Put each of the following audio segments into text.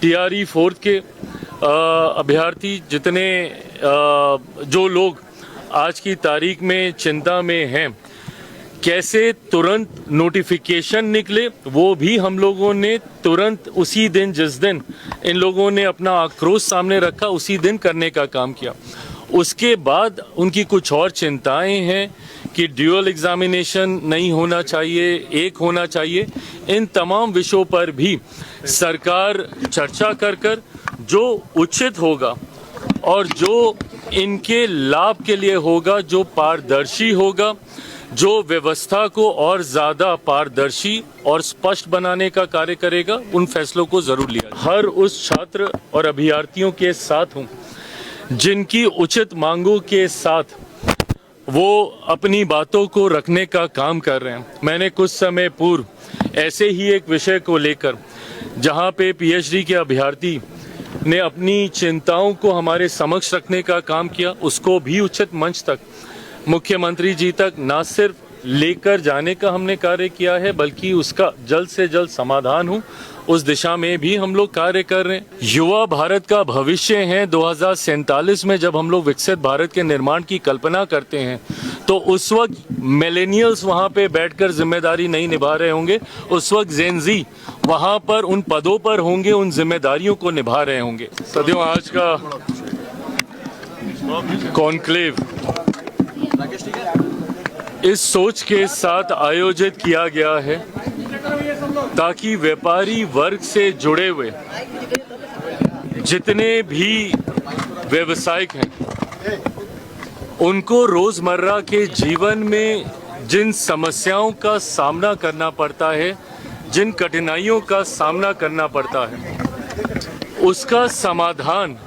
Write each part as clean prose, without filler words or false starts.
TRE 4 के अभ्यर्थी जितने जो लोग आज की तारीख में चिंता में हैं, कैसे तुरंत नोटिफिकेशन निकले वो भी हम लोगों ने तुरंत उसी दिन, जिस दिन इन लोगों ने अपना आक्रोश सामने रखा, उसी दिन करने का काम किया। उसके बाद उनकी कुछ और चिंताएं हैं कि ड्यूअल एग्जामिनेशन नहीं होना चाहिए, एक होना चाहिए। इन तमाम विषयों पर भी सरकार चर्चा कर जो उचित होगा और जो इनके लाभ के लिए होगा, जो पारदर्शी होगा, जो व्यवस्था को और ज़्यादा पारदर्शी और स्पष्ट बनाने का कार्य करेगा, उन फैसलों को ज़रूर लिया। हर उस छात्र और अभ्यर्थियों के साथ हूँ जिनकी उचित मांगों के साथ वो अपनी बातों को रखने का काम कर रहे हैं। मैंने कुछ समय पूर्व ऐसे ही एक विषय को लेकर, जहाँ पे PhD के अभ्यर्थी ने अपनी चिंताओं को हमारे समक्ष रखने का काम किया, उसको भी उचित मंच तक, मुख्यमंत्री जी तक ना सिर्फ लेकर जाने का हमने कार्य किया है, बल्कि उसका जल्द से जल्द समाधान हो, उस दिशा में भी हम लोग कार्य कर रहे हैं। युवा भारत का भविष्य है। 2047 में जब हम लोग विकसित भारत के निर्माण की कल्पना करते हैं, तो उस वक्त मिलेनियल्स वहाँ पे बैठकर जिम्मेदारी नहीं निभा रहे होंगे, उस वक्त जेनजी वहाँ पर उन पदों पर होंगे, उन जिम्मेदारियों को निभा रहे होंगे। सदियों आज का कॉन्क्लेव इस सोच के साथ आयोजित किया गया है ताकि व्यापारी वर्ग से जुड़े हुए जितने भी व्यवसायिक हैं, उनको रोजमर्रा के जीवन में जिन समस्याओं का सामना करना पड़ता है, जिन कठिनाइयों का सामना करना पड़ता है, उसका समाधान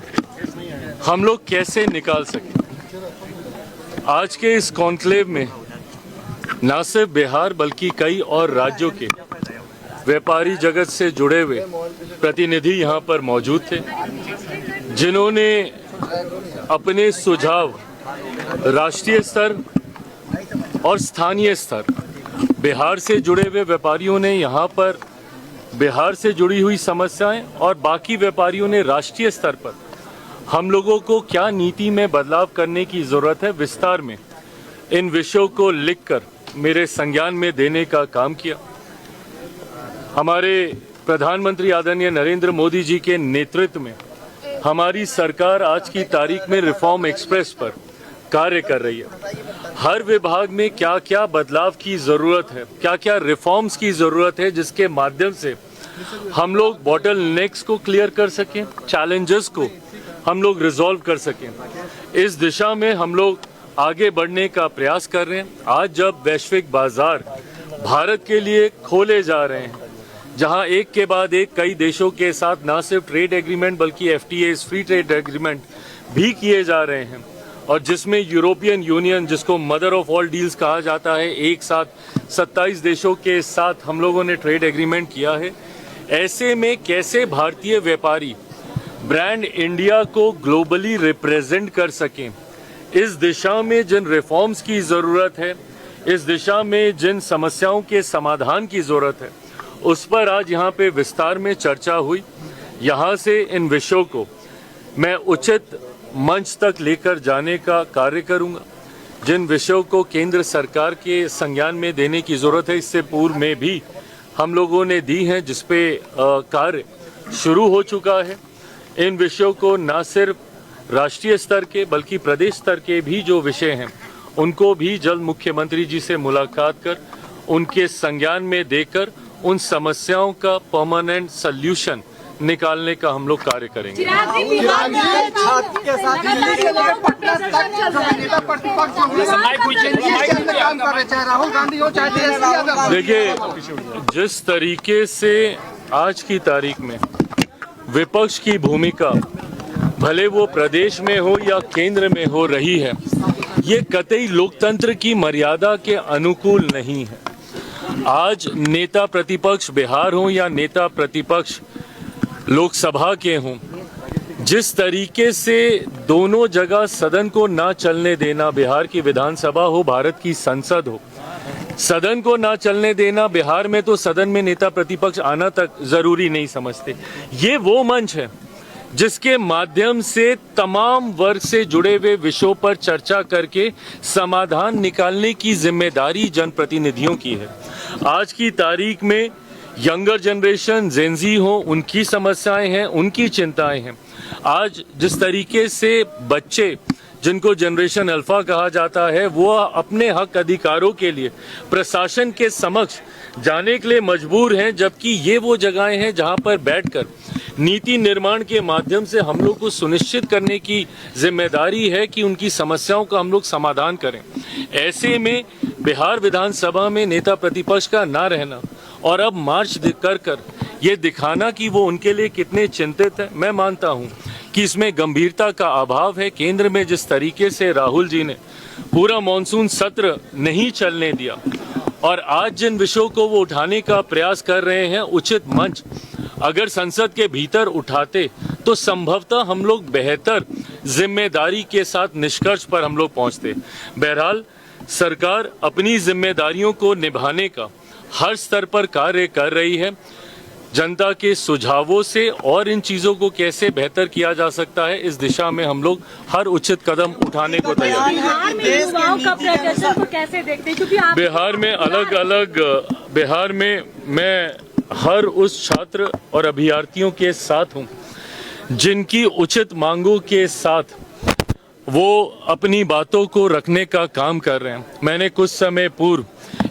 हम लोग कैसे निकाल सकें। आज के इस कॉन्क्लेव में न सिर्फ बिहार बल्कि कई और राज्यों के व्यापारी जगत से जुड़े हुए प्रतिनिधि यहाँ पर मौजूद थे, जिन्होंने अपने सुझाव राष्ट्रीय स्तर और स्थानीय स्तर, बिहार से जुड़े हुए व्यापारियों ने यहाँ पर बिहार से जुड़ी हुई समस्याएं और बाकी व्यापारियों ने राष्ट्रीय स्तर पर हम लोगों को क्या नीति में बदलाव करने की ज़रूरत है, विस्तार में इन विषयों को लिखकर मेरे संज्ञान में देने का काम किया। हमारे प्रधानमंत्री आदरणीय नरेंद्र मोदी जी के नेतृत्व में हमारी सरकार आज की तारीख में रिफॉर्म एक्सप्रेस पर कार्य कर रही है। हर विभाग में क्या क्या बदलाव की ज़रूरत है, क्या क्या रिफॉर्म्स की ज़रूरत है, जिसके माध्यम से हम लोग बॉटल नेक्स को क्लियर कर सकें, चैलेंजेस को हम लोग रिजॉल्व कर सकें। इस दिशा में हम लोग आगे बढ़ने का प्रयास कर रहे हैं। आज जब वैश्विक बाजार भारत के लिए खोले जा रहे हैं, जहां एक के बाद एक कई देशों के साथ ना सिर्फ ट्रेड एग्रीमेंट बल्कि FTAs, फ्री ट्रेड एग्रीमेंट भी किए जा रहे हैं, और जिसमें यूरोपियन यूनियन, जिसको मदर ऑफ ऑल डील्स कहा जाता है, एक साथ 27 देशों के साथ हम लोगों ने ट्रेड एग्रीमेंट किया है। ऐसे में कैसे भारतीय व्यापारी ब्रांड इंडिया को ग्लोबली रिप्रेजेंट कर सकें, इस दिशा में जिन रिफॉर्म्स की ज़रूरत है, इस दिशा में जिन समस्याओं के समाधान की ज़रूरत है, उस पर आज यहाँ पे विस्तार में चर्चा हुई। यहाँ से इन विषयों को मैं उचित मंच तक लेकर जाने का कार्य करूँगा। जिन विषयों को केंद्र सरकार के संज्ञान में देने की ज़रूरत है, इससे पूर्व में भी हम लोगों ने दी हैं, जिसपे कार्य शुरू हो चुका है। इन विषयों को न सिर्फ राष्ट्रीय स्तर के बल्कि प्रदेश स्तर के भी जो विषय हैं, उनको भी जल्द मुख्यमंत्री जी से मुलाकात कर उनके संज्ञान में देकर उन समस्याओं का परमानेंट सल्यूशन निकालने का हम लोग कार्य करेंगे। देखिए, जिस तरीके से आज की तारीख में विपक्ष की भूमिका, भले वो प्रदेश में हो या केंद्र में हो रही है, ये कतई लोकतंत्र की मर्यादा के अनुकूल नहीं है। आज नेता प्रतिपक्ष बिहार हो या नेता प्रतिपक्ष लोकसभा के हों, जिस तरीके से दोनों जगह सदन को ना चलने देना, बिहार की विधानसभा हो, भारत की संसद हो, सदन को ना चलने देना, बिहार में तो सदन में नेता प्रतिपक्ष आना तक जरूरी नहीं समझते। ये वो मंच है जिसके माध्यम से तमाम वर्ग से जुड़े हुए विषयों पर चर्चा करके समाधान निकालने की जिम्मेदारी जनप्रतिनिधियों की है। आज की तारीख में यंगर जनरेशन जेनजी हो, उनकी समस्याएं हैं, उनकी चिंताएं हैं। आज जिस तरीके से बच्चे, जिनको जनरेशन अल्फा कहा जाता है, वो अपने हक अधिकारों के लिए प्रशासन के समक्ष जाने के लिए मजबूर हैं, जबकि ये वो जगहें हैं जहां पर बैठकर नीति निर्माण के माध्यम से हम लोग को सुनिश्चित करने की जिम्मेदारी है कि उनकी समस्याओं का हम लोग समाधान करें। ऐसे में बिहार विधानसभा में नेता प्रतिपक्ष का ना रहना और अब मार्च कर ये दिखाना कि वो उनके लिए कितने चिंतित है, मैं मानता हूं कि इसमें गंभीरता का अभाव है। केंद्र में जिस तरीके से राहुल जी ने पूरा मॉनसून सत्र नहीं चलने दिया और आज जिन विषयों को वो उठाने का प्रयास कर रहे हैं, उचित मंच अगर संसद के भीतर उठाते तो संभवतः हम लोग बेहतर जिम्मेदारी के साथ निष्कर्ष पर हम लोग पहुंचते। बहरहाल सरकार अपनी जिम्मेदारियों को निभाने का हर स्तर पर कार्य कर रही है। जनता के सुझावों से और इन चीजों को कैसे बेहतर किया जा सकता है, इस दिशा में हम लोग हर उचित कदम उठाने को तैयार हैं। बिहार में मैं हर उस छात्र और अभ्यर्थियों के साथ हूं जिनकी उचित मांगों के साथ वो अपनी बातों को रखने का काम कर रहे हैं। मैंने कुछ समय पूर्व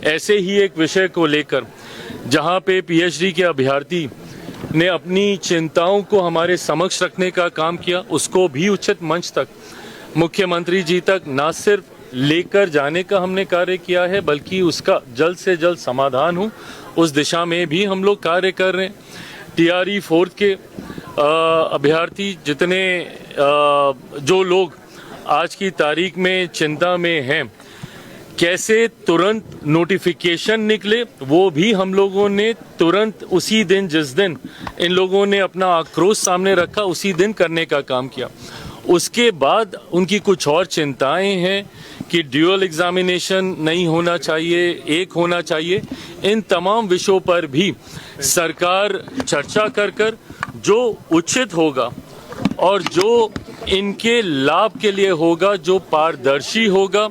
ऐसे ही एक विषय को लेकर, जहां पे पीएचडी के अभ्यर्थी ने अपनी चिंताओं को हमारे समक्ष रखने का काम किया, उसको भी उचित मंच तक, मुख्यमंत्री जी तक ना सिर्फ लेकर जाने का हमने कार्य किया है, बल्कि उसका जल्द से जल्द समाधान हो, उस दिशा में भी हम लोग कार्य कर रहे हैं। टीआरई 4 के अभ्यर्थी जितने जो लोग आज की तारीख में चिंता में हैं, कैसे तुरंत नोटिफिकेशन निकले, वो भी हम लोगों ने तुरंत उसी दिन, जिस दिन इन लोगों ने अपना आक्रोश सामने रखा, उसी दिन करने का काम किया। उसके बाद उनकी कुछ और चिंताएं हैं कि ड्यूअल एग्जामिनेशन नहीं होना चाहिए, एक होना चाहिए। इन तमाम विषयों पर भी सरकार चर्चा कर जो उचित होगा और जो इनके लाभ के लिए होगा, जो पारदर्शी होगा,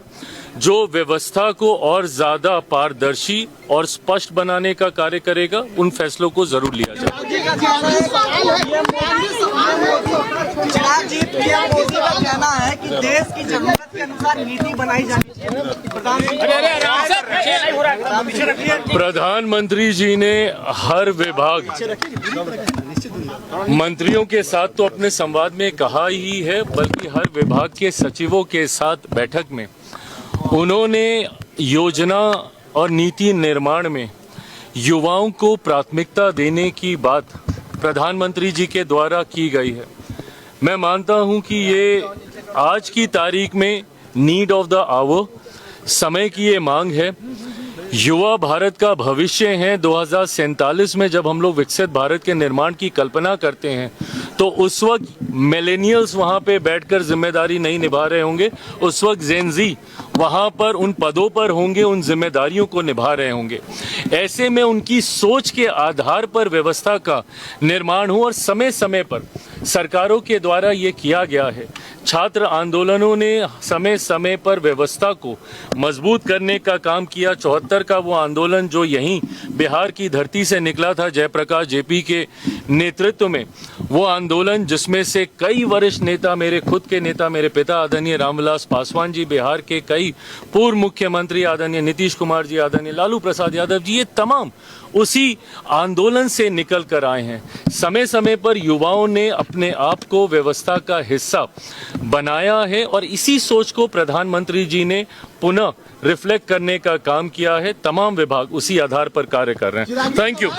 जो व्यवस्था को और ज्यादा पारदर्शी और स्पष्ट बनाने का कार्य करेगा, उन फैसलों को जरूर लिया जाए। कहना है कि देश की जरूरत के अनुसार नीति बनाई जानी चाहिए। प्रधानमंत्री जी ने हर विभाग मंत्रियों के साथ तो अपने संवाद में कहा ही है, बल्कि हर विभाग के सचिवों के साथ बैठक में उन्होंने योजना और नीति निर्माण में युवाओं को प्राथमिकता देने की बात प्रधानमंत्री जी के द्वारा की गई है। मैं मानता हूं कि ये आज की तारीख में नीड ऑफ द आवर, समय की ये मांग है। युवा भारत का भविष्य है। 2047 में जब हम लोग विकसित भारत के निर्माण की कल्पना करते हैं, तो उस वक्त मिलेनियल्स वहां पे बैठकर जिम्मेदारी नहीं निभा रहे होंगे, उस वक्त जेनजी वहां पर उन पदों पर होंगे, उन जिम्मेदारियों को निभा रहे होंगे। ऐसे में उनकी सोच के आधार पर व्यवस्था का निर्माण हो और समय समय पर सरकारों के द्वारा ये किया गया है। छात्र आंदोलनों ने समय समय पर व्यवस्था को मजबूत करने का काम किया। 74 का वो आंदोलन जो यहीं बिहार की धरती से निकला था, जयप्रकाश जेपी के नेतृत्व में, वो आंदोलन जिसमें से कई वरिष्ठ नेता, मेरे खुद के नेता, मेरे पिता आदरणीय रामविलास पासवान जी, बिहार के कई पूर्व मुख्यमंत्री आदरणीय नीतीश कुमार जी, आदरणीय लालू प्रसाद यादव जी, ये तमाम उसी आंदोलन से निकल कर आए हैं। समय समय पर युवाओं ने अपने आप को व्यवस्था का हिस्सा बनाया है और इसी सोच को प्रधानमंत्री जी ने पुनः रिफ्लेक्ट करने का काम किया है। तमाम विभाग उसी आधार पर कार्य कर रहे हैं। Thank you.